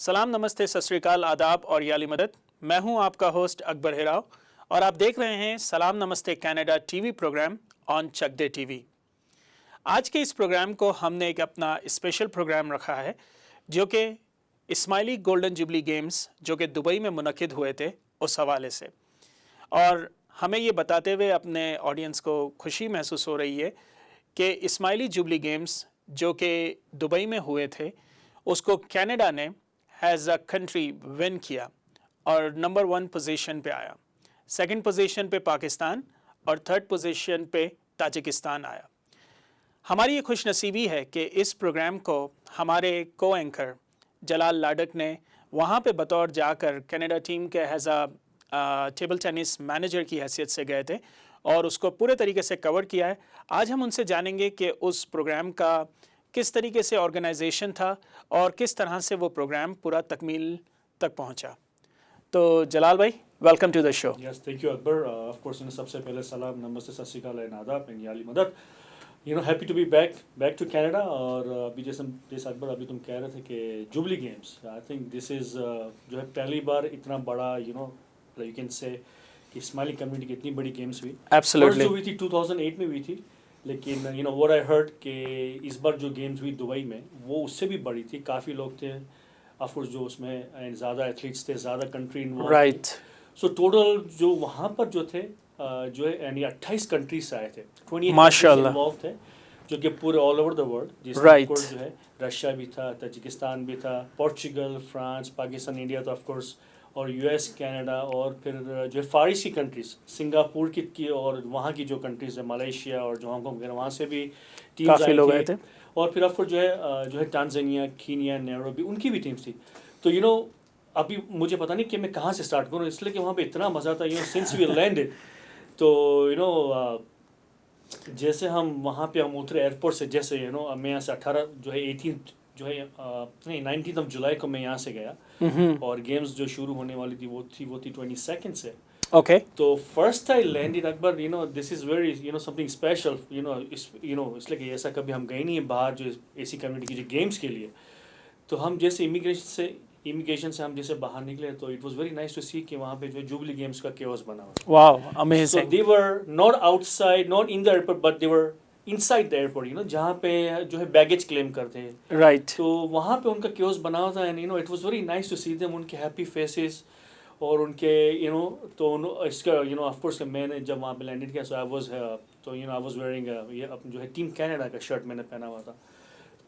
सलाम, नमस्ते, सत श्री अकाल, आदाब और याली मदद। मैं हूं आपका होस्ट अकबर हिराव और आप देख रहे हैं सलाम नमस्ते Canada TV program on Chak De TV. आज के इस प्रोग्राम को हमने एक अपना स्पेशल प्रोग्राम रखा है जो कि इस्माइली गोल्डन जुबली गेम्स जो कि दुबई में मुनक्किद हुए थे उस हवाले से, और हमें ये बताते हुए अपने ऑडियंस को खुशी महसूस हो रही है कि इस्माइली जुबली गेम्स जो कि दुबई में हुए थे उसको कनाडा ने एज अ कंट्री विन किया और नंबर 1 पोजीशन पे आया। सेकंड पोजीशन पे पाकिस्तान और थर्ड पोजीशन पे ताजिकिस्तान आया। हमारी ये खुशनसीबी है कि इस प्रोग्राम को हमारे को एंकर जलाल लाडक ने वहाँ पे बतौर जाकर कनाडा टीम के as a table tennis manager की हैसियत से गए थे और उसको पूरे तरीके से कवर किया है। आज हम उनसे जानेंगे कि उस प्रोग्राम का किस तरीके से ऑर्गेनाइजेशन था और किस तरह से वो प्रोग्राम पूरा तकमील तक पहुंचा। तो जलाल भाई, welcome to the show. Yes, thank you Akbar. Of course सबसे पहले सलाम, नमस्ते, सत श्री अकाल एंड आदाब एंड याली मदद। Happy to be back to Canada. और अभी जैसे अकबर अभी तुम कह रहे थे कि jubilee games, I think this is जो है पहली बार इतना बड़ा यू कैन से कि इस्माइली कम्युनिटी की इतनी बड़ी गेम्स हुई। एब्सोल्युटली। जो हुई थी 2008 में हुई थी, लेकिन व्हाट आई हर्ड कि इस बार जो गेम्स हुई दुबई में वो उससे भी बड़ी थी। काफ़ी लोग थे ऑफ कोर्स जो उसमें, ज़्यादा एथलीट्स थे, ज़्यादा country involve. Right. So total जो वहाँ पर जो थे जो है यानी 28 कंट्रीज से आए थे, 28 माशाल्लाह इन्वॉल्व थे, जो कि पूरे ऑल ओवर द वर्ल्ड, जिसमें Right. of course जो है रशिया भी था, ताजिकिस्तान भी था, पोर्चुगल, फ्रांस, पाकिस्तान, इंडिया तो ऑफ कोर्स, और यूएस, कनाडा, और फिर जो है फारिसी कंट्रीज, सिंगापुर की और वहाँ की जो कंट्रीज है, मलेशिया और जो हांगकॉग वगैरह, वहाँ से भी टीम्स काफ़ी लोग आए थे। और फिर ऑफ कोर्स जो है टांजानिया, कीनिया, नैरोबी, उनकी भी टीम्स थी। तो अभी मुझे पता नहीं कि मैं कहाँ से स्टार्ट करूँ, इसलिए कि वहाँ पे इतना मज़ा था सिंस वी लैंडेड। तो जैसे हम वहाँ पे हम उतरे एयरपोर्ट से, जैसे मैं यहाँ से 18 जो है 18 जो है नहीं 19 ऑफ जुलाई को मैं यहाँ से गया, और गेम्स जो शुरू होने वाली थी वो थी 22 से। ओके। तो first I landed Akbar, this is very something special, इसलिए कि ऐसा कभी हम गए नहीं है बाहर जो ऐसी कम्युनिटी की जो गेम्स के लिए। तो हम जैसे इमिग्रेशन से हम जैसे बाहर निकले, तो it was very nice to see कि वहाँ पे जो जुबली गेम्स का केओस बना हुआ। Wow, so amazing. They were not outside, not in the airport, but they were inside the airport, जहाँ पे जो है बैगेज क्लेम करते हैं। राइट। तो वहाँ पे उनका केओस बना हुआ था, and it was very nice to see them, उनके हैप्पी फेसेस और उनके तो इसका ऑफ कोर्स मैंने जब वहाँ पे लैंडेड किया, सो आई वाज वेयरिंग ये जो है टीम कनाडा का शर्ट मैंने पहना हुआ था।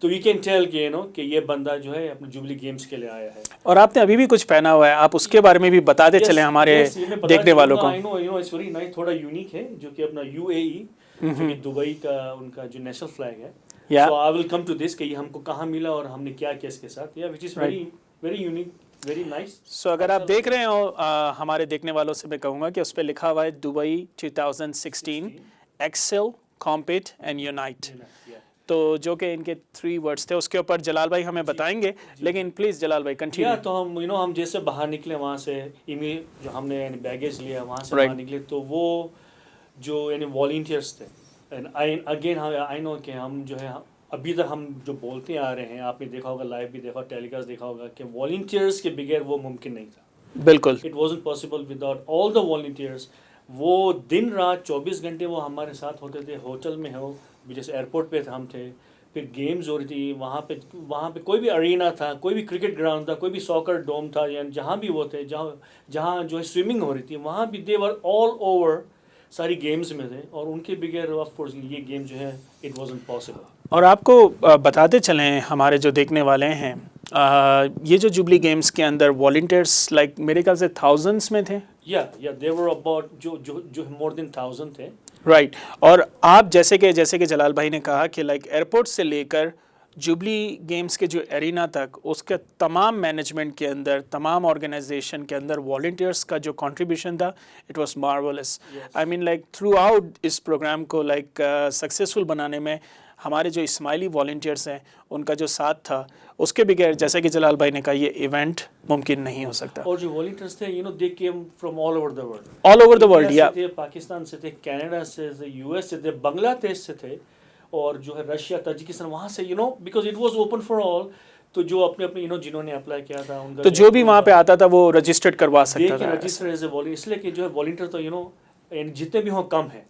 तो यू कैन टेल कि ये बंदा जो है अपने जुबली गेम्स के लिए आया है। और आपने अभी भी कुछ पहना हुआ है, आप उसके बारे में भी बताते चले हमारे देखने वालों को। I know it's very nice, थोड़ा यूनिक है, जो कि अपना यूएई जो कि दुबई का उनका जो नेशनल फ्लैग है। So I will come to this कि ये हमको कहाँ मिला और हमने क्या किया इसके साथ, which is very very unique, very nice. So अगर आप देख रहे हो हमारे देखने वालों से मैं कहूँगा कि उस पर लिखा हुआ है Dubai 2016 excel, compete and unite. तो जो कि इनके 3 वर्ड्स थे, उसके ऊपर जलाल भाई हमें बताएंगे, लेकिन प्लीज़ जलाल भाई कंटिन्यू। तो हम जैसे बाहर निकले वहाँ से, जो हमने बैगेज लिया वहाँ से बाहर निकले, तो वो जो वॉलंटियर्स थे, एंड आई नो कि हम जो है अभी तक हम जो बोलते आ रहे हैं, आपने देखा होगा, लाइव भी देखा, टेलीकास्ट देखा होगा, कि वॉलंटियर्स के बगैर वो मुमकिन नहीं था। बिल्कुल। It wasn't possible without all the volunteers. वो दिन रात 24 घंटे वो हमारे साथ होते थे, होटल में हो, जैसे एयरपोर्ट पे हम थे, फिर गेम्स हो रही थी वहाँ पे कोई भी अरीना था, कोई भी क्रिकेट ग्राउंड था, कोई भी सॉकर डोम था, या जहाँ भी वो थे, जहाँ जो है स्विमिंग हो रही थी, वहाँ भी दे वर ऑल ओवर, सारी गेम्स में थे, और उनके बगैर ऑफ कोर्स ये गेम जो है इट वाजंट पॉसिबल। और आपको बताते चलें हमारे जो देखने वाले हैं, ये जो जुबली गेम्स के अंदर वॉलंटियर्स लाइक मेरे ख्याल से थाउजेंड्स में थे। या दे वर अबाउट जो मोर देन 1000 थे। राइट। और आप जैसे कि जलाल भाई ने कहा कि लाइक एयरपोर्ट से लेकर जुबली गेम्स के जो एरिना तक, उसके तमाम मैनेजमेंट के अंदर, तमाम ऑर्गेनाइजेशन के अंदर वॉलंटियर्स का जो कंट्रीब्यूशन था, it was marvellous. I mean like through out इस प्रोग्राम को लाइक सक्सेसफुल बनाने में हमारे जो इस्माइली वॉलंटियर्स हैं उनका जो साथ था, उसके बगैर जैसे कि जलाल भाई ने कहा ये इवेंट मुमकिन नहीं हो सकता। और जो वॉलंटियर्स थे they came from all over the world, या पाकिस्तान से थे, कनाडा से थे, यूएस से थे, बांग्लादेश से थे, और जो है रशिया, ताजिकिस्तान, वहाँ से because it was open for all. तो जो अपने अपने जिन्होंने अप्लाई किया था उनका तो जो भी वहाँ पे आता था वो रजिस्टर्ड करवा दे सकता के था। रजिस्टर एज ए वॉलंटियर, इसलिए कि जो है वॉलंटियर तो जितने भी हों कम है।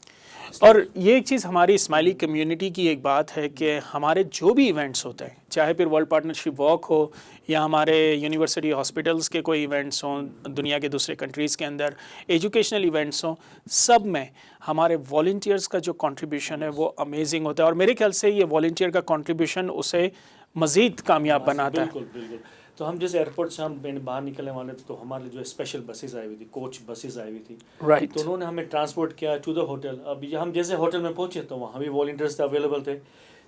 और ये एक चीज़ हमारी स्माइली कम्युनिटी की एक बात है कि हमारे जो भी इवेंट्स होते हैं, चाहे फिर वर्ल्ड पार्टनरशिप वॉक हो या हमारे यूनिवर्सिटी हॉस्पिटल्स के कोई इवेंट्स हों दुनिया के दूसरे कंट्रीज़ के अंदर, एजुकेशनल इवेंट्स हों, सब में हमारे वॉलंटियर्स का जो कंट्रीब्यूशन है वो अमेजिंग होता है। और मेरे ख्याल से ये वॉलंटियर का कंट्रीब्यूशन उसे मज़ीद कामयाब बनाता है। बिल्कुल बिल्कुल। तो हम जैसे एयरपोर्ट से हम बाहर निकलने वाले थे तो हमारे जो स्पेशल बसेस आई हुई थी, कोच बसेस आई हुई थी, राइट। तो उन्होंने हमें ट्रांसपोर्ट किया टू द होटल। अब हम जैसे होटल में पहुंचे तो वहाँ भी वॉलंटियर्स अवेलेबल थे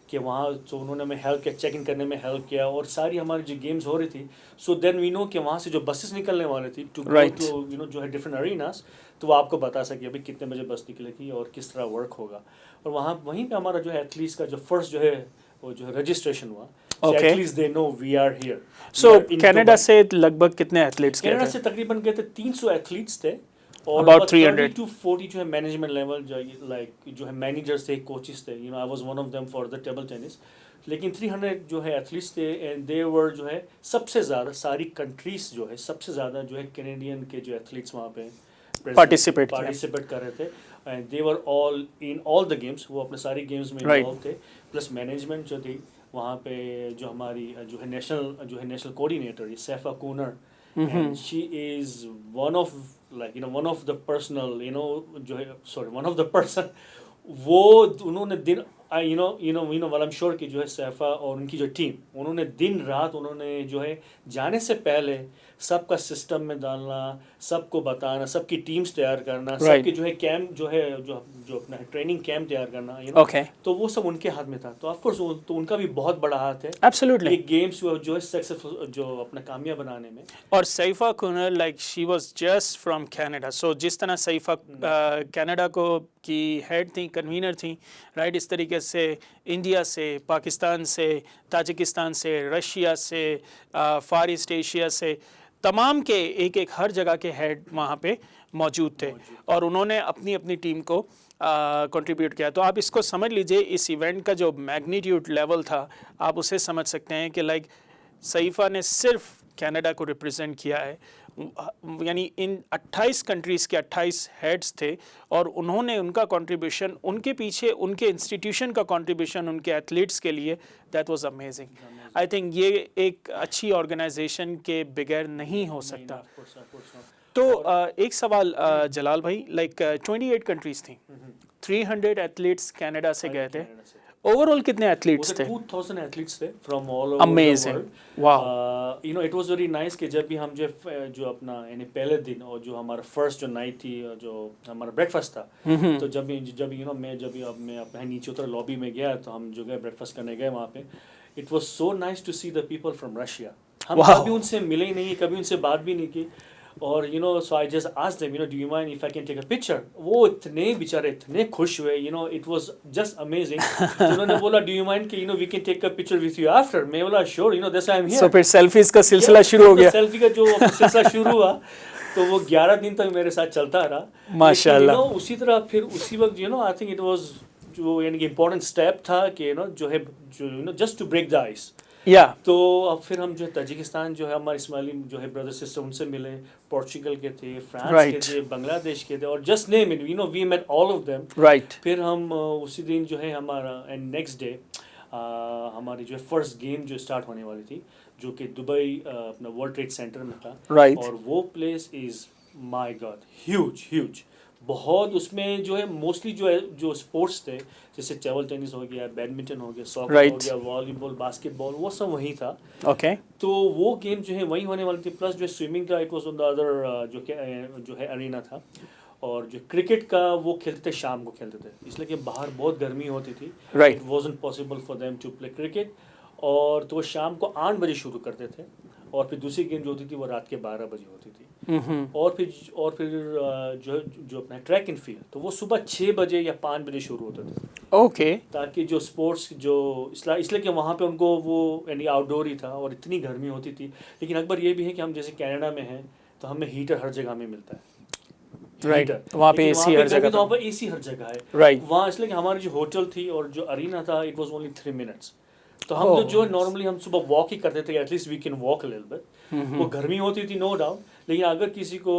कि वहाँ तो उन्होंने हमें हेल्प किया, चेक इन करने में हेल्प किया, और सारी हमारी जो गेम्स हो रही थी। सो देन वी नो कि वहाँ से जो बसेस निकलने वाले थी टू Right. टू जो है डिफरेंट अरीनास, तो वो आपको बता सके अभी कितने बजे बस निकलेगी और किस तरह वर्क होगा। और वहाँ वहीं पे हमारा जो है एथलीट्स का जो फर्स्ट जो है वो जो है रजिस्ट्रेशन हुआ। Okay. At least they know we are here. So Canada से लगभग कितने एथलीट्स गए कनाडा थे? से तकरीबन गए थे 300 एथलीट्स थे, और About 300 to 40 जो है मैनेजमेंट लेवल जो है मैनेजर्स थे, कोचेस थे। I was one of them for the table tennis. लेकिन 300 जो है एथलीट्स थे, एंड दे वर जो है सबसे ज़्यादा सारी कंट्रीज जो है सबसे ज़्यादा जो है कैनेडियन के जो एथलीट्स वहाँ पे पार्टिसिपेट कर रहे थे। And they were all in all the games, वो अपने सारी गेम्स में Right. इन्वॉल्व थे। प्लस मैनेजमेंट जो थी वहाँ पे जो हमारी जो है national coordinator Saifa Kooner, and she is one of one of the personal जो है one of the person वो उन्होंने दिन well I'm sure कि जो है सैफा और उनकी जो टीम उन्होंने दिन रात उन्होंने जो है जाने से पहले सबका सिस्टम में डालना, सबको बताना, सबकी टीम्स तैयार करना, Right. सबके जो है कैंप जो है जो अपना ट्रेनिंग कैंप तैयार करना Okay. तो वो सब उनके हाथ में था। तो ऑफ कोर्स तो उनका भी बहुत बड़ा हाथ है Absolutely. एक गेम्स जो है सक्सेसफुल जो अपना कामयाब बनाने में। और Saifa Kooner like she was just from Canada. So जिस तरह सईफा कनाडा को की हेड थी, कन्वीनर थी, राइट, इस तरीके से इंडिया से, पाकिस्तान से, ताजिकिस्तान से, रशिया से, फार ईस्ट एशिया से, तमाम के एक एक हर जगह के हेड वहाँ पे मौजूद थे और उन्होंने अपनी अपनी टीम को कंट्रीब्यूट किया। तो आप इसको समझ लीजिए, इस इवेंट का जो मैग्नीट्यूड लेवल था आप उसे समझ सकते हैं कि लाइक सईफा ने सिर्फ कनाडा को रिप्रेजेंट किया है, यानी इन 28 कंट्रीज़ के 28 हेड्स थे और उन्होंने उनका कंट्रीब्यूशन, उनके पीछे उनके इंस्टीट्यूशन का कंट्रीब्यूशन उनके एथलीट्स के लिए, that was amazing. I think ये एक अच्छी ऑर्गेनाइजेशन के बगैर नहीं हो सकता। तो एक सवाल जलाल भाई, लाइक 28 कंट्रीज़ थी, 300 एथलीट्स कनाडा से गए थे, ओवरऑल कितने एथलीट्स थे? 2000 एथलीट्स थे from all over amazing, wow. It was very nice कि जब भी हम जो अपना यानी पहले दिन और जो हमारा फर्स्ट जो नाइट थी जो हमारा ब्रेकफास्ट था, तो जब मैं अपने नीचे उतर लॉबी में गया तो हम जो गए ब्रेकफास्ट करने गए वहाँ पे, it was so nice to see the people from Russia. हम कभी उनसे मिले ही नहीं, कभी उनसे बात भी नहीं की, और so I just asked them do you mind if I can take a picture. वो इतने बेचारे इतने खुश हुए, इट वाज जस्ट अमेजिंग। तो उन्होंने बोला डू यू माइंड कि we can take a picture with you after. मैं बोला sure, that's I am here. So फिर सेल्फीज का सिलसिला शुरू हो गया। सेल्फी का जो सिलसिला शुरू हुआ तो वो 11 दिन तक मेरे साथ चलता रहा माशाल्लाह। उसी तरह फिर उसी वक्त आई थिंक इट वाज जो यानी कि इम्पोर्टेंट स्टेप था कि जो है just to break the ice. या तो अब फिर हम जो है ताजिकिस्तान जो है हमारे इस्माइली जो है ब्रदर सिस्टर उनसे मिले, पोर्चुगल के थे, फ्रांस के थे, बांग्लादेश के थे, और just name it we met all of them. Right. फिर हम उसी दिन जो है हमारा एंड नेक्स्ट डे हमारी जो है फर्स्ट गेम जो स्टार्ट होने वाली थी जो कि दुबई अपना वर्ल्ड ट्रेड सेंटर में था। राइट। और वो place is my God huge बहुत। उसमें जो है मोस्टली जो स्पोर्ट्स थे जैसे टेबल टेनिस हो गया, बैडमिंटन हो गया, सॉकर हो गया, वॉलीबॉल, बास्केटबॉल, वो सब वहीं था। ओके। तो वो गेम जो है वहीं होने वाली थी। प्लस जो स्विमिंग का it was on the other जो है अरीना था। और जो क्रिकेट का वो खेलते थे, शाम को खेलते थे, इसलिए कि बाहर बहुत गर्मी होती थी। Right. It wasn't possible for them to play cricket. और तो वो शाम को 8 बजे शुरू करते थे और फिर दूसरी गेम जो होती थी वो रात के 12 बजे होती थी। और फिर जो अपना ट्रैक एंड फील्ड तो वो सुबह 6 बजे या 5 बजे शुरू होते थे। ओके। ताकि जो स्पोर्ट्स जो इसलिए कि वहाँ पे उनको वो यानी आउटडोर ही था और इतनी गर्मी होती थी। लेकिन अकबर ये भी है कि हम जैसे कनाडा में हैं तो हमें हीटर हर जगह में मिलता है। राइट। वहाँ पे एसी हर जगह, तो वहाँ पे एसी हर जगह है। राइट। वहाँ इसलिए कि हमारी जो होटल थी और जो अरीना था इट वाज ओनली 3 मिनट्स। तो हम जो नॉर्मली हम सुबह वॉक ही करते थे, at least we can walk a little bit. वो गर्मी होती थी नो डाउट, लेकिन अगर किसी को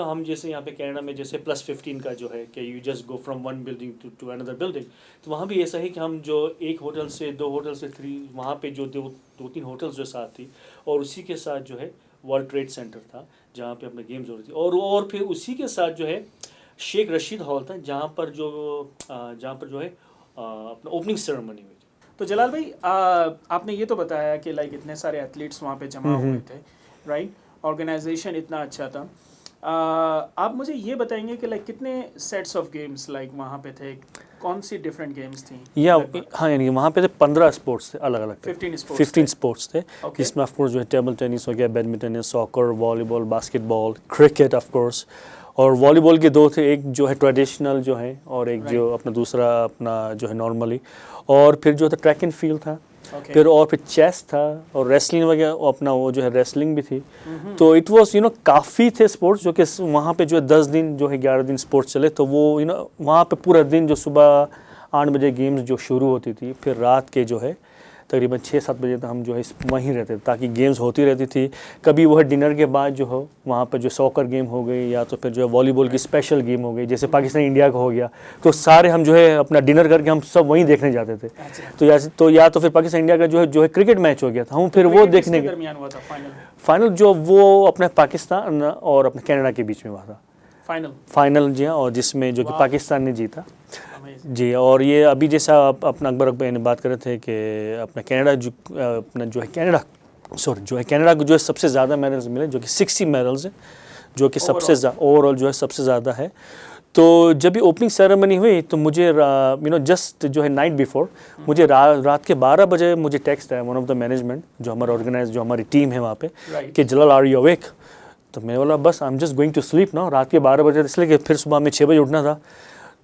हम जैसे यहाँ पे कनाडा में जैसे +15 का जो है कि you just go from one building to another building, तो वहाँ भी ऐसा है कि हम जो एक होटल से 2 होटल से 3, वहाँ पे जो 2-3 होटल्स जो साथ थी, और उसी के साथ जो है वर्ल्ड ट्रेड सेंटर था जहाँ पे अपने गेम्स हो रही थी, और फिर उसी के साथ जो है शेख रशीद हॉल था जहाँ पर जो है अपना ओपनिंग सेरेमनी हुई थी। तो जलाल भाई, आपने ये तो बताया कि लाइक इतने सारे एथलीट्स वहाँ पे जमा हुए थे, राइट? ऑर्गेनाइजेशन इतना अच्छा था। आप मुझे ये बताएंगे कि लाइक कितने सेट्स ऑफ गेम्स लाइक वहाँ पे थे, कौन सी डिफरेंट गेम्स थी? हाँ, यानी वहाँ पे थे 15 स्पोर्ट्स थे अलग अलग, 15 स्पोर्ट्स थे, जिसमें ऑफ कोर्स जो है टेबल टेनिस हो गया, बैडमिंटन है, soccer, volleyball, basketball, cricket of course, और वॉलीबॉल के 2 थे, एक जो है ट्रेडिशनल जो है और एक जो अपना दूसरा अपना जो है नॉर्मली, और फिर जो था ट्रैक एंड फील्ड था, फिर चेस था, और रेसलिंग वगैरह अपना वो जो है रेसलिंग भी थी। तो इट वाज काफ़ी थे स्पोर्ट्स जो कि वहाँ पे जो है 10 दिन जो है 11 दिन स्पोर्ट्स चले। तो वो वहाँ पे पूरा दिन जो सुबह 8 बजे गेम्स जो शुरू होती थी, फिर रात के जो है तकरीबन 6-7 बजे तक हम जो है वहीं रहते थे, ताकि गेम्स होती रहती थी। कभी वो है डिनर के बाद जो हो वहाँ पर जो सॉकर गेम हो गई, या तो फिर जो है वॉलीबॉल की स्पेशल गेम हो गई, जैसे पाकिस्तान इंडिया का हो गया, तो सारे हम जो है अपना डिनर करके हम सब वहीं देखने जाते थे। तो या तो फिर पाकिस्तान इंडिया का जो है क्रिकेट मैच हो गया था, हम फिर वो देखने के फाइनल जो वो अपने पाकिस्तान और अपने कनाडा के बीच में हुआ था फाइनल जी हाँ, और जिसमें जो कि पाकिस्तान ने जीता जी। और ये अभी जैसा अपना अकबर ने बात कर रहे थे कि अपना कनाडा को जो है सबसे ज़्यादा मेडल्स मिले, जो कि 60 मेडल्स हैं, जो कि सबसे ओवरऑल जो है सबसे ज़्यादा है। तो जब भी ओपनिंग सेरेमनी हुई तो मुझे जस्ट जो है नाइट बिफोर मुझे रात के 12 बजे मुझे टेक्स्ट आया वन ऑफ द मैनेजमेंट जो हमारी टीम है वहाँ पे कि जलाल आर यू अवेक? तो मैं बोला बस I am just going to sleep ना, रात के 12 बजे, इसलिए कि फिर सुबह में 6 बजे उठना था।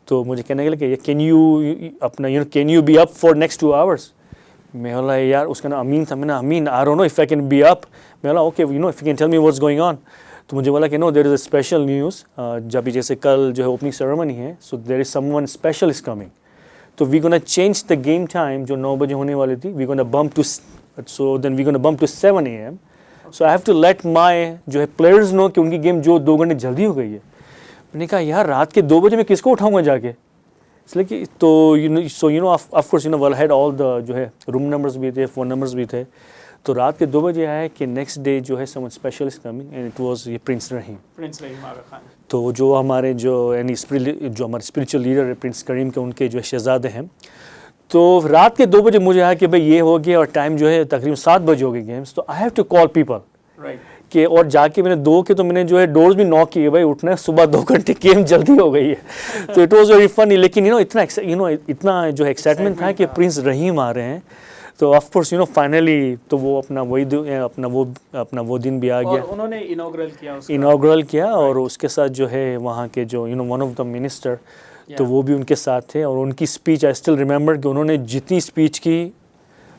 तो मुझे कहने के लिए can you be up for next 2 hours? मैं बोला यार, उसका नाम अमीन था, मैंने Amin I don't know if I can be up. मैं बोला okay if you can tell me what's going on. तो मुझे बोला कि no there is a special news, जब जैसे कल जो है ओपनिंग सेरेमनी है, so there is someone special is coming, तो we gonna change the game time जो 9 बजे होने वाली थी, we gonna bump to 7 AM। So I have to let my जो है प्लेयर्स नो कि उनकी गेम जो 2 घंटे जल्दी हो गई है। मैंने कहा यार रात के 2 बजे मैं किसको उठाऊंगा जाके, इसलिए कि तो of course well had all the जो है रूम नंबर्स भी थे, फ़ोन नंबर्स भी थे। तो रात के 2 बजे आया कि नेक्स्ट डे जो है someone special is coming and it was ये प्रिंस रहीम आगा खान। तो जो हमारे जो हमारे स्पिरिचुअल लीडर है प्रिंस करीम के, उनके जो है शहजादे हैं। तो रात के 2 बजे मुझे आया कि भाई ये हो गया, और टाइम जो है तकरीबन 7 बजे हो गए गेम्स। तो I have to call people कि, और जाके मैंने 2 के तो मैंने जो है डोर्स भी नॉक किए, भाई उठना है सुबह 2 घंटे, गेम जल्दी हो गई है। तो इट वाज वेरी फनी, लेकिन इतना जो है एक्साइटमेंट था कि प्रिंस रहीम आ रहे हैं। तो ऑफ कोर्स फाइनली तो वो अपना वो दिन भी आ गया, उन्होंने इनॉग्रल किया और उसके साथ जो है वहाँ के जो वन ऑफ द मिनिस्टर, तो वो भी उनके साथ थे। और उनकी स्पीच आई स्टिल रिमेंबर कि उन्होंने जितनी स्पीच की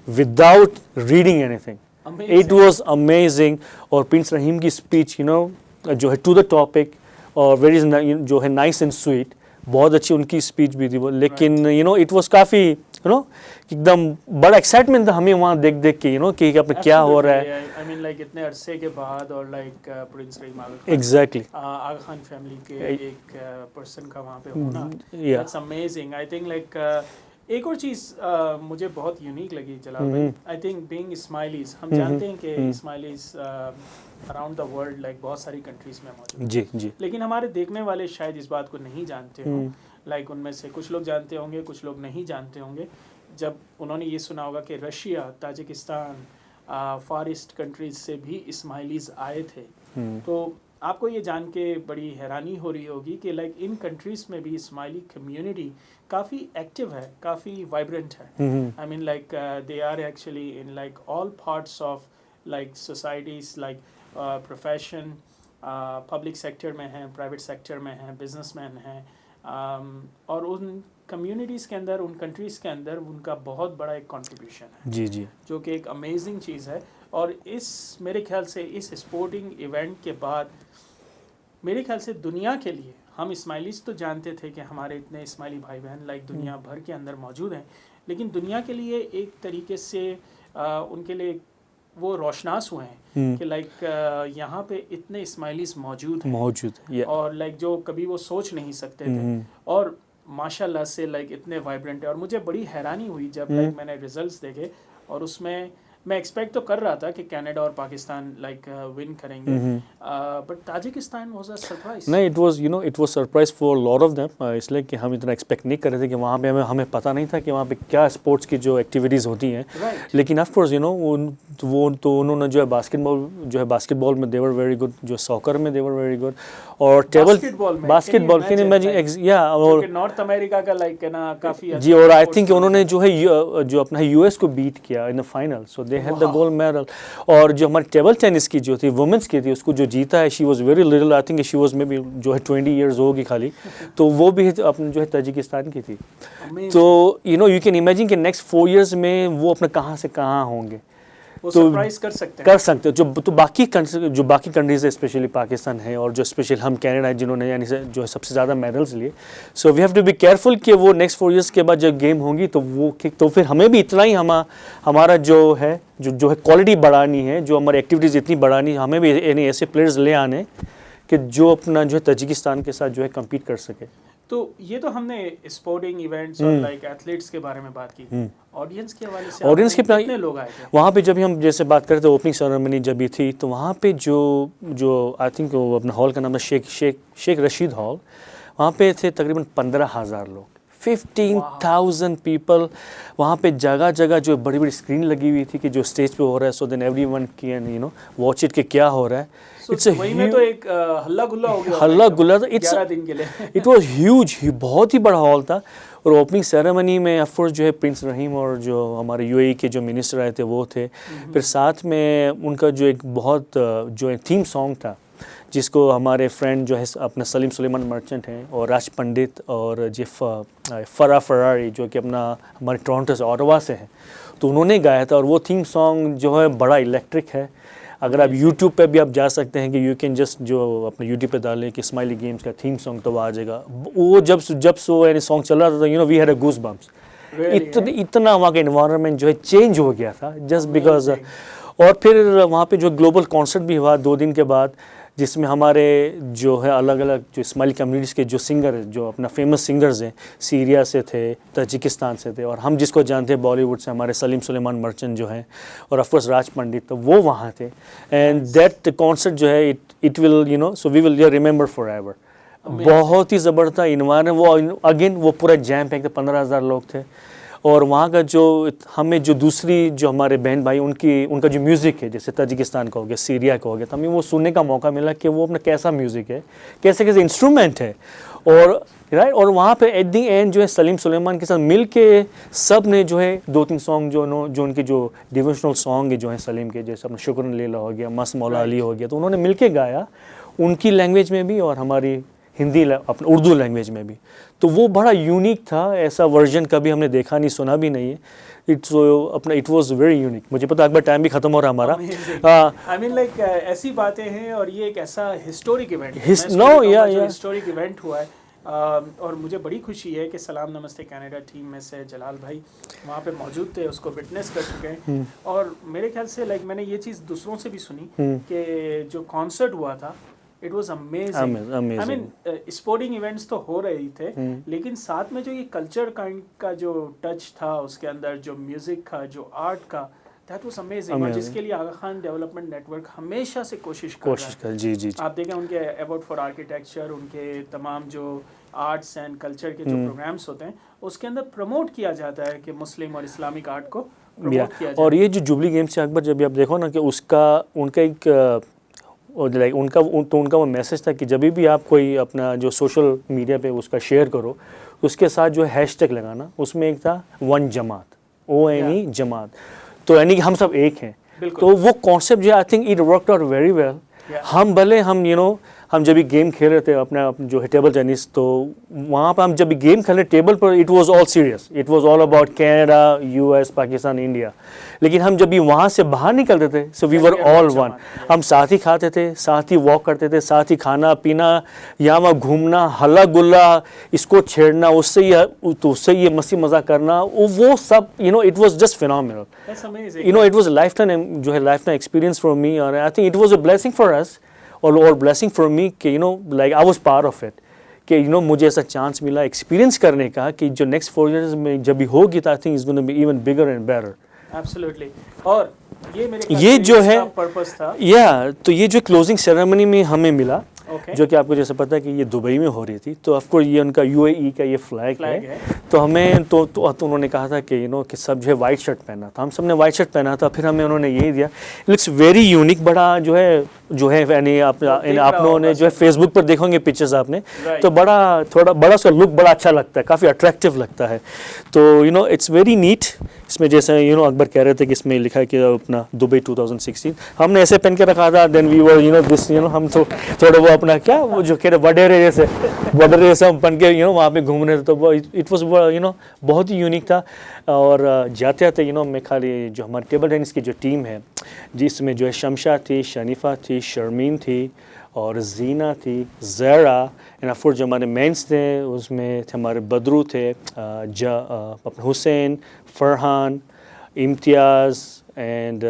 without reading anything, it was amazing. और प्रिंस रहीम की स्पीच जो है टू द टॉपिक और वेरी जो है नाइस एंड स्वीट, बहुत अच्छी उनकी स्पीच भी थी वो। लेकिन इट वाज काफ़ी एकदम बड़ा एक्साइटमेंट था हमें वहाँ देख के कि अपने क्या हो रहा है। आई मीन लाइक इतने अरसे के बाद, और लाइक प्रिंस रहीम एग्जैक्टली आगा खान फैमिली के एक पर्सन का वहाँ पे होना, that's amazing. I think like एक और चीज़ मुझे बहुत यूनिक लगी जलाल भाई, आई थिंक बीइंग इस्माइलीज, हम जानते हैं कि Ismailis around the world like बहुत सारी कंट्रीज में मौजूद जी जी, लेकिन हमारे देखने वाले शायद इस बात को नहीं जानते हों। लाइक उनमें से कुछ लोग जानते होंगे, कुछ लोग नहीं जानते होंगे। जब उन्होंने ये सुना होगा कि रशिया, ताजिकिस्तान, फार ईस्ट कंट्रीज से भी इस्माइलीज आए थे, तो आपको ये जान के बड़ी हैरानी हो रही होगी कि लाइक इन कंट्रीज़ में भी इस्माइली कम्युनिटी काफ़ी एक्टिव है, काफ़ी वाइब्रेंट है। I mean like they are actually in like all parts of like societies, like profession, public sector में हैं, प्राइवेट सेक्टर में हैं, बिजनेसमैन हैं, और उन कम्युनिटीज़ के अंदर, उन कंट्रीज़ के अंदर उनका बहुत बड़ा एक कंट्रीब्यूशन है जी जी, जो कि एक अमेजिंग चीज़ है। और मेरे ख्याल से इस स्पोर्टिंग इवेंट के बाद मेरे ख्याल से दुनिया के लिए, हम इस्माइलीज तो जानते थे कि हमारे इतने इस्माइली भाई बहन लाइक दुनिया भर के अंदर मौजूद हैं, लेकिन दुनिया के लिए एक तरीके से उनके लिए वो रोशनास हुए हैं कि लाइक यहाँ पे इतने इस्माइलीस मौजूद हैं और लाइक जो कभी वो सोच नहीं सकते थे और माशाल्लाह से लाइक इतने वाइब्रेंट है। और मुझे बड़ी हैरानी हुई जब लाइक मैंने रिजल्ट्स देखे और उसमें मैं एक्सपेक्ट तो कर रहा था कि कनाडा और पाकिस्तान लाइक विन करेंगे, but Tajikistan was a surprise. नहीं, it was surprise for lot of them, इसलिए कि हम इतना एक्सपेक्ट नहीं कर रहे थे कि वहाँ पे हमें पता नहीं था कि वहाँ पे क्या स्पोर्ट्स की जो एक्टिविटीज़ होती हैं। लेकिन ऑफ कोर्स उन्होंने जो है बास्केटबॉल में दे वर वेरी गुड, जो सॉकर में दे वर वेरी गुड, और बास्केटबॉल कैन इमेजिन या और नॉर्थ अमेरिका का लाइक ना काफ़ी जी। और आई थिंक उन्होंने जो अपना यूएस को बीट किया in the final, so they had the gold medal. और जो हमारी टेबल टेनिस की जो थी वुमेन्स की थी, उसको जो जीता है, she was very little, I think she was may be जो है 20 इयर्स होगी खाली, तो वो भी अपने जो है ताजिकिस्तान की थी। तो यू कैन इमेजिन कि नेक्स्ट 4 इयर्स में वो अपने कहाँ से कहाँ होंगे, वो सरप्राइज कर सकते हैं। जो बाकी कंट्रीज है, स्पेशली पाकिस्तान है और जो स्पेशल हम कनाडा है जिन्होंने यानी जो है सबसे ज़्यादा मेडल्स लिए। So we have to be careful कि वो नेक्स्ट 4 इयर्स के बाद जब गेम होंगी तो फिर हमें भी इतना ही हमारा जो है क्वालिटी बढ़ानी है, जो हमारी एक्टिविटीज़ इतनी बढ़ानी है, हमें भी यानी ऐसे प्लेयर्स ले आने कि जो अपना जो है ताजिकिस्तान के साथ जो है कम्पीट कर सके। तो ये तो हमने स्पोर्टिंग इवेंट्स और लाइक एथलीट्स के बारे में बात की। ऑडियंस के हवाले से ऑडियंस के कितने लोग आए थे वहाँ पे? जब हम जैसे बात करते थे ओपनिंग सेरेमनी जब भी थी, तो वहाँ पे जो आई थिंक वो अपना हॉल का नाम है शेख रशीद हॉल, वहाँ पे थे तकरीबन 15,000 लोग, 15,000 पीपल। वहाँ पे जगह जगह जो बड़ी बड़ी स्क्रीन लगी हुई थी कि जो स्टेज पे हो रहा है, so then everyone can watch it कि क्या हो रहा है। वही में तो एक हल्ला गुल्ला हो गया, हल्ला गुल्ला तो 11 दिन के लिए इट वाज ह्यूज, बहुत ही बड़ा हॉल था। और ओपनिंग सेरेमनी में ऑफ कोर्स जो है प्रिंस रहीम और जो हमारे यूएई के जो मिनिस्टर आए थे वो थे। फिर साथ में उनका जो एक बहुत जो थीम सॉन्ग था, जिसको हमारे फ्रेंड जो है अपना सलीम सुलेमान मर्चेंट हैं और राज पंडित और जे फरा फरारी जो कि अपना हमारे टोरंटो से ऑटवा से हैं, तो उन्होंने गाया था। और वो थीम सॉन्ग जो है बड़ा इलेक्ट्रिक है। अगर आप YouTube पे भी आप जा सकते हैं कि यू कैन जस्ट जो अपने YouTube पे डालें कि स्माइली गेम्स का थीम सॉन्ग, तो वो आ जाएगा। वो जब यानी सॉन्ग चल रहा था, we had a goose bumps. इतना वहाँ का एनवायरनमेंट जो है चेंज हो गया था जस्ट बिकॉज। और फिर वहाँ पे जो ग्लोबल कॉन्सर्ट भी हुआ 2 दिन के बाद, जिसमें हमारे जो है अलग अलग जो स्माइली कम्युनिटीज़ के जो सिंगर जो अपना फेमस सिंगर्स हैं, सीरिया से थे, ताजिकिस्तान से थे, और हम जिसको जानते हैं बॉलीवुड से हमारे सलीम सुलेमान मर्चेंट जो हैं, और ऑफ कोर्स राज पंडित, तो वो वहाँ थे। एंड दैट कॉन्सर्ट जो है it will so we will remember forever. बहुत ही ज़बरदस्त इन्वायरमेंट। वो अगेन वो पूरा जैम पैक थे, 15,000 लोग थे। और वहाँ का जो हमें जो दूसरी जो हमारे बहन भाई उनका जो म्यूज़िक है, जैसे ताजिकिस्तान का हो गया, सीरिया का हो गया, तो हमें वो सुनने का मौका मिला कि वो अपना कैसा म्यूज़िक है, कैसे कैसे इंस्ट्रूमेंट है। और राइट, और वहाँ पे एट दी एंड जो है सलीम सुलेमान के साथ मिल के सब ने जो है 2-3 सॉन्ग जो उनके जो डिवोशनल सॉन्ग है जो है सलीम के, जैसे अपना शुक्रन लीला हो गया, मस्त मौला अली हो गया, तो उन्होंने मिल के गाया उनकी लैंग्वेज में भी और हमारी हिंदी अपना उर्दू लैंग्वेज में भी। तो वो बड़ा यूनिक था, ऐसा वर्जन कभी हमने देखा नहीं, सुना भी नहीं है। It was very unique. मुझे पता अकबर टाइम भी खत्म हो रहा हमारा। आई मीन लाइक ऐसी बातें हैं और ये एक ऐसा हिस्टोरिक इवेंट हिस्टोरिक इवेंट हुआ है। और मुझे बड़ी खुशी है कि सलाम नमस्ते कनाडा टीम में से जलाल भाई वहाँ पे मौजूद थे, उसको विटनेस कर चुके हैं। और मेरे ख्याल से लाइक मैंने ये चीज़ दूसरों से भी सुनी कि जो कॉन्सर्ट हुआ था it was amazing. I mean sporting events तो हो रहे थे, लेकिन साथ में जो ये कल्चर काइंड का जो टच था उसके अंदर, जो म्यूजिक का, जो आर्ट का, दैट वाज अमेजिंग। और जिसके लिए आगा खान डेवलपमेंट नेटवर्क हमेशा से कोशिश कर रहा है। जी। आप देखें उनके अवार्ड फॉर आर्किटेक्चर, उनके तमाम जो आर्ट्स एंड कल्चर के जो प्रोग्राम्स होते हैं उसके अंदर प्रमोट किया जाता है कि मुस्लिम और इस्लामिक आर्ट को प्रमोट किया जाए। और ये जो जुबली गेम्स से अकबर जब आप देखो ना कि उनका एक और लाइक उनका वो मैसेज था कि जब भी आप कोई अपना जो सोशल मीडिया पे उसका शेयर करो, उसके साथ जो हैशटैग लगाना, उसमें एक था वन जमात, ONE जमात, तो यानी कि हम सब एक हैं। तो वो कॉन्सेप्ट जो आई think it worked out very well. हम भले हम हम जब भी गेम खेल रहे थे अपना जो है टेबल टेनिस, तो वहाँ पर हम जब भी गेम खेल रहे टेबल पर, it was all serious, it was all about Canada, US, Pakistan, India. लेकिन हम जब भी वहाँ से बाहर निकलते थे, so we were all one. हम साथ ही खाते थे, साथ ही वॉक करते थे, साथ ही खाना पीना, यहाँ वहाँ घूमना, हल्ला गुल्ला, इसको छेड़ना, उससे ये मस्ती मजाक करना, वो सब it was just phenomenal. It was lifetime जो है lifetime experience for me, और I think it was a blessing for us और ब्लेसिंग फॉर मी कि like I was part of it, कि मुझे ऐसा चांस मिला experience करने का कि जो नेक्स्ट 4 इयर्स में जब भी होगी, तो I think it's gonna be even bigger and better. Absolutely. और ये जो है पर्पस था, तो ये जो क्लोजिंग सेरेमनी में हमें मिला, Okay. जो कि आपको जैसे पता है कि ये दुबई में हो रही थी, तो ऑफ कोर्स ये उनका यूएई का ये फ्लैग है। तो हमें तो उन्होंने कहा था कि कि सब जो है वाइट शर्ट पहना था, हम सब ने वाइट शर्ट पहना था। फिर हमें उन्होंने यही दिया, इट लुक्स वेरी यूनिक, बड़ा जो है यानी आप लोगों ने जो है फेसबुक पर देखोगे पिक्चर्स आपने, तो थोड़ा बड़ा सा लुक बड़ा अच्छा लगता है, काफ़ी अट्रैक्टिव लगता है। तो इट्स वेरी नीट। इसमें जैसे अकबर कह रहे थे कि इसमें लिखा है कि अपना दुबई 2016, हमने ऐसे पहन के रखा था। देन वी वर दिस हम तो थोड़ा वो अपना क्या वो जो कह रहे वडेरे जैसे हम पहन के वहाँ पे घूम रहे थे, तो वो इट वॉज बहुत ही यूनिक था। और जाते जाते मैं खाली जो हमारे टेबल टेनिस की जो टीम है, जिसमें जो है शमशा थी, शनीफा थी, शर्मीन थी और जीना थी, ज़हरा, एंड ऑफ कोर्स जो हमारे मेंस थे उसमें थे हमारे बदरू थे, अपने हुसैन, फरहान, इम्तियाज़, एंड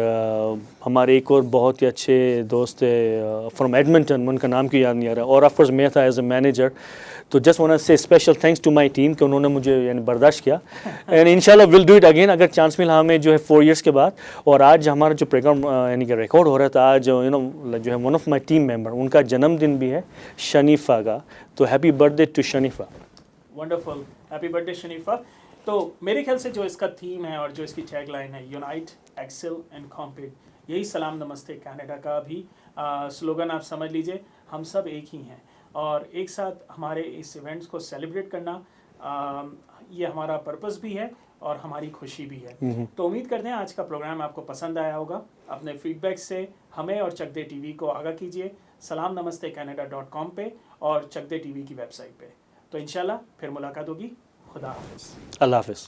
हमारे एक और बहुत ही अच्छे दोस्त थे फ्रॉम एडमिंटन, उनका नाम क्यों याद नहीं आ रहा, और ऑफ कोर्स मैं था एज अ मैनेजर। तो just want to say special thanks to my team कि उन्होंने मुझे बर्दाश्त किया, एंड इंशाल्लाह विल डू इट अगेन अगर चांस मिला हमें जो है 4 इयर्स के बाद। और आज हमारा जो प्रोग्राम यानी कि रिकॉर्ड हो रहा था, आज जो है one of my team member, उनका जन्मदिन भी है शनीफा का, तो happy birthday to Shanifa. Wonderful, happy birthday Shanifa. तो मेरे ख्याल से जो इसका थीम है और जो इसकी टैगलाइन है, यूनाइट, एक्सेल एंड कॉम्पीट, यही सलाम नमस्ते कनाडा का भी स्लोगन आप समझ लीजिए। हम सब एक ही हैं और एक साथ हमारे इस इवेंट्स को सेलिब्रेट करना, ये हमारा पर्पस भी है और हमारी खुशी भी है। तो उम्मीद करते हैं आज का प्रोग्राम आपको पसंद आया होगा। अपने फीडबैक से हमें और चक दे टीवी को आगाह कीजिए salamnamastecanada.com पे और चक दे टीवी की वेबसाइट पे। तो इंशाल्लाह फिर मुलाकात होगी। खुदा हाफिज़। अल्लाह हाफिज़।